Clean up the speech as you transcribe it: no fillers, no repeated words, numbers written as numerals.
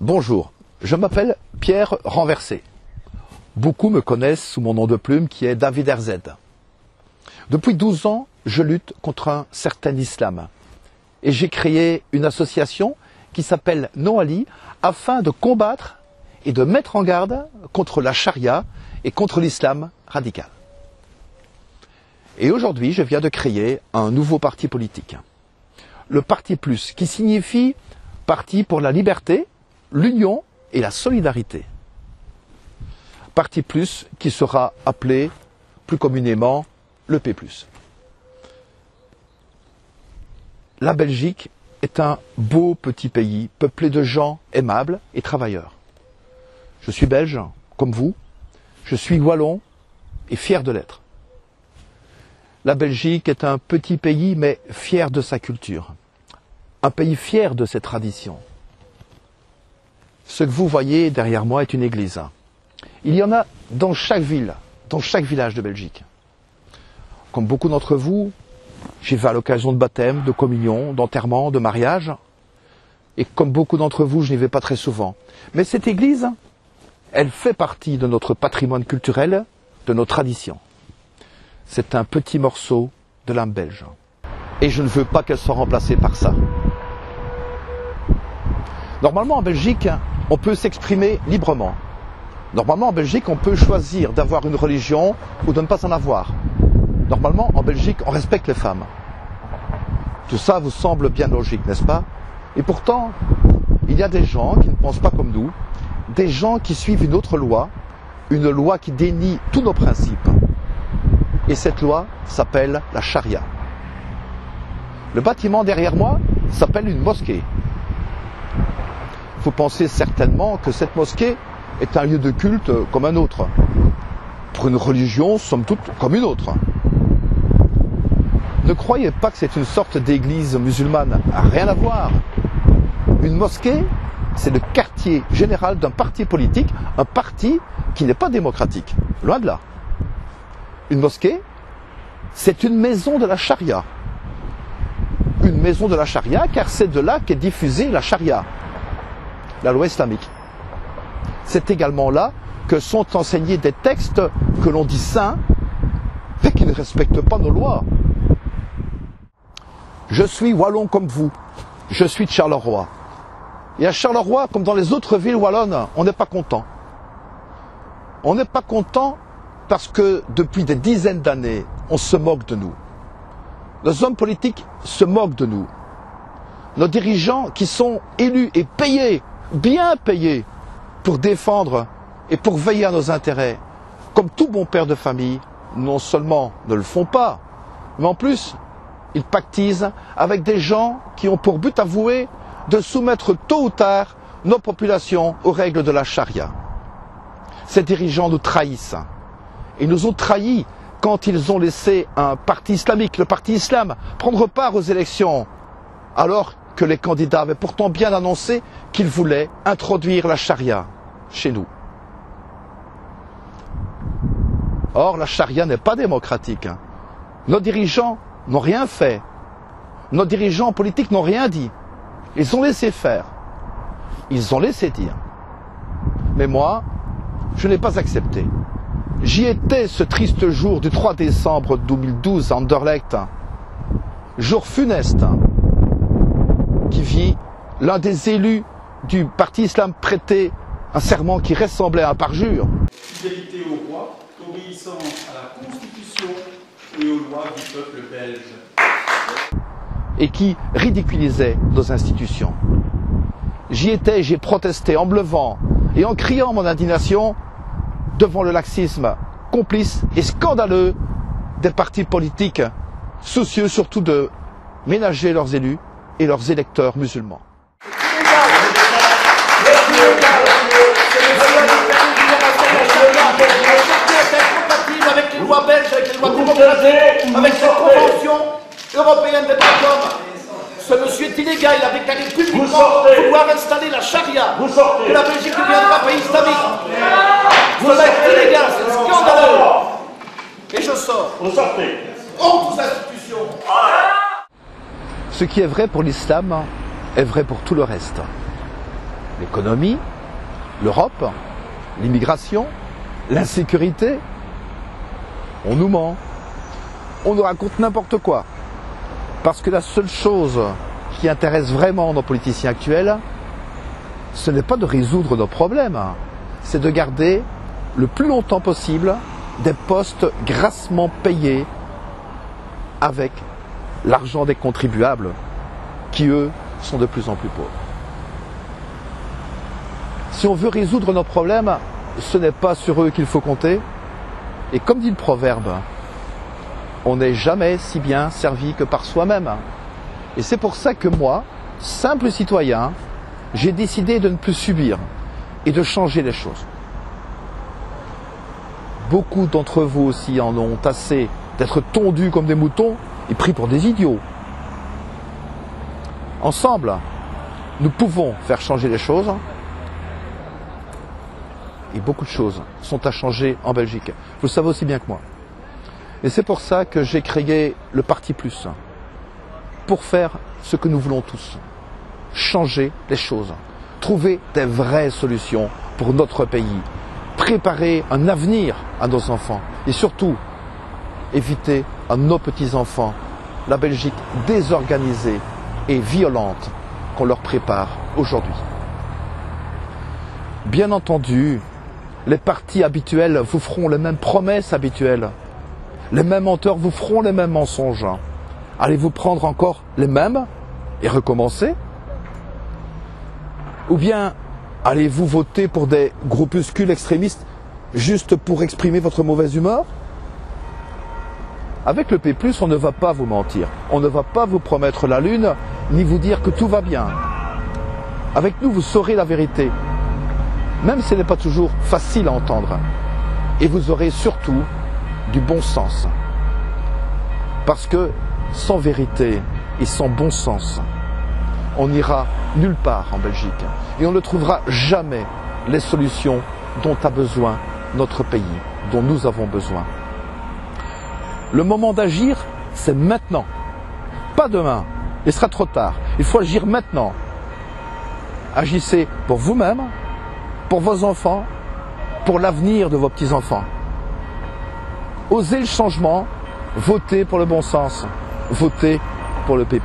Bonjour, je m'appelle Pierre Renversé. Beaucoup me connaissent sous mon nom de plume qui est David RZ. Depuis 12 ans, je lutte contre un certain islam. Et j'ai créé une association qui s'appelle Noali afin de combattre et de mettre en garde contre la charia et contre l'islam radical. Et aujourd'hui, je viens de créer un nouveau parti politique. Le Parti Plus, qui signifie Parti pour la liberté, l'union et la solidarité. Parti Plus qui sera appelé plus communément le P+. La Belgique est un beau petit pays peuplé de gens aimables et travailleurs. Je suis belge, comme vous, je suis wallon et fier de l'être. La Belgique est un petit pays mais fier de sa culture, un pays fier de ses traditions. Ce que vous voyez derrière moi est une église. Il y en a dans chaque ville, dans chaque village de Belgique. Comme beaucoup d'entre vous, j'y vais à l'occasion de baptême, de communion, d'enterrement, de mariage. Et comme beaucoup d'entre vous, je n'y vais pas très souvent. Mais cette église, elle fait partie de notre patrimoine culturel, de nos traditions. C'est un petit morceau de l'âme belge. Et je ne veux pas qu'elle soit remplacée par ça. Normalement, en Belgique, on peut s'exprimer librement. Normalement, en Belgique, on peut choisir d'avoir une religion ou de ne pas en avoir. Normalement, en Belgique, on respecte les femmes. Tout ça vous semble bien logique, n'est-ce pas? Et pourtant, il y a des gens qui ne pensent pas comme nous, des gens qui suivent une autre loi, une loi qui dénie tous nos principes. Et cette loi s'appelle la charia. Le bâtiment derrière moi s'appelle une mosquée. Vous pensez certainement que cette mosquée est un lieu de culte comme un autre. Pour une religion, somme toute, comme une autre. Ne croyez pas que c'est une sorte d'église musulmane. Rien à voir. Une mosquée, c'est le quartier général d'un parti politique, un parti qui n'est pas démocratique. Loin de là. Une mosquée, c'est une maison de la charia. Une maison de la charia, car c'est de là qu'est diffusée la charia, la loi islamique. C'est également là que sont enseignés des textes que l'on dit saints, mais qui ne respectent pas nos lois. Je suis wallon comme vous, je suis de Charleroi. Et à Charleroi, comme dans les autres villes wallonnes, on n'est pas content. On n'est pas content parce que depuis des dizaines d'années, on se moque de nous. Les hommes politiques se moquent de nous. Nos dirigeants qui sont élus et payés, bien payés, pour défendre et pour veiller à nos intérêts, comme tout bon père de famille, non seulement ne le font pas, mais en plus, ils pactisent avec des gens qui ont pour but avoué de soumettre tôt ou tard nos populations aux règles de la charia. Ces dirigeants nous trahissent. Ils nous ont trahis quand ils ont laissé un parti islamique, le parti islam, prendre part aux élections, alors que les candidats avaient pourtant bien annoncé qu'ils voulaient introduire la charia chez nous. Or, la charia n'est pas démocratique. Nos dirigeants n'ont rien fait. Nos dirigeants politiques n'ont rien dit. Ils ont laissé faire. Ils ont laissé dire. Mais moi, je n'ai pas accepté. J'y étais ce triste jour du 3 décembre 2012 à Anderlecht. Jour funeste qui vit l'un des élus du parti islam prêter un serment qui ressemblait à un parjure. Fidélité au roi, obéissance à la Constitution et aux lois du peuple belge. Et qui ridiculisait nos institutions. J'y étais, j'ai protesté en me levant et en criant mon indignation devant le laxisme complice et scandaleux des partis politiques soucieux surtout de ménager leurs élus et leurs électeurs musulmans. Avec les lois belges, avec les lois démocratiques, avec cette convention européenne des droits de l'homme. Ce monsieur est illégal, il a déclaré publiquement vouloir installer la charia. Que la Belgique deviendra pays islamique. Cela est illégal, c'est scandaleux. Et je sors. Vous sortez. Honte aux institutions. Ce qui est vrai pour l'islam est vrai pour tout le reste. l'économie, l'Europe, l'immigration, l'insécurité. On nous ment, on nous raconte n'importe quoi. Parce que la seule chose qui intéresse vraiment nos politiciens actuels, ce n'est pas de résoudre nos problèmes, c'est de garder le plus longtemps possible des postes grassement payés avec l'argent des contribuables qui, eux, sont de plus en plus pauvres. Si on veut résoudre nos problèmes, ce n'est pas sur eux qu'il faut compter. Et comme dit le proverbe, on n'est jamais si bien servi que par soi-même. Et c'est pour ça que moi, simple citoyen, j'ai décidé de ne plus subir et de changer les choses. Beaucoup d'entre vous aussi en ont assez d'être tondus comme des moutons et pris pour des idiots. Ensemble, nous pouvons faire changer les choses. Et beaucoup de choses sont à changer en Belgique. Vous le savez aussi bien que moi. Et c'est pour ça que j'ai créé le Parti Plus. Pour faire ce que nous voulons tous. Changer les choses. Trouver des vraies solutions pour notre pays. Préparer un avenir à nos enfants. Et surtout, éviter à nos petits-enfants la Belgique désorganisée et violente qu'on leur prépare aujourd'hui. Bien entendu, les partis habituels vous feront les mêmes promesses habituelles. Les mêmes menteurs vous feront les mêmes mensonges. Allez-vous prendre encore les mêmes et recommencer? Ou bien allez-vous voter pour des groupuscules extrémistes juste pour exprimer votre mauvaise humeur? Avec le P+, on ne va pas vous mentir. On ne va pas vous promettre la lune, ni vous dire que tout va bien. Avec nous, vous saurez la vérité. Même si ce n'est pas toujours facile à entendre. Et vous aurez surtout du bon sens. Parce que sans vérité et sans bon sens, on n'ira nulle part en Belgique. Et on ne trouvera jamais les solutions dont a besoin notre pays, dont nous avons besoin. Le moment d'agir, c'est maintenant. Pas demain. Il sera trop tard. Il faut agir maintenant. Agissez pour vous-même, pour vos enfants, pour l'avenir de vos petits-enfants. Osez le changement, votez pour le bon sens, votez pour le P+.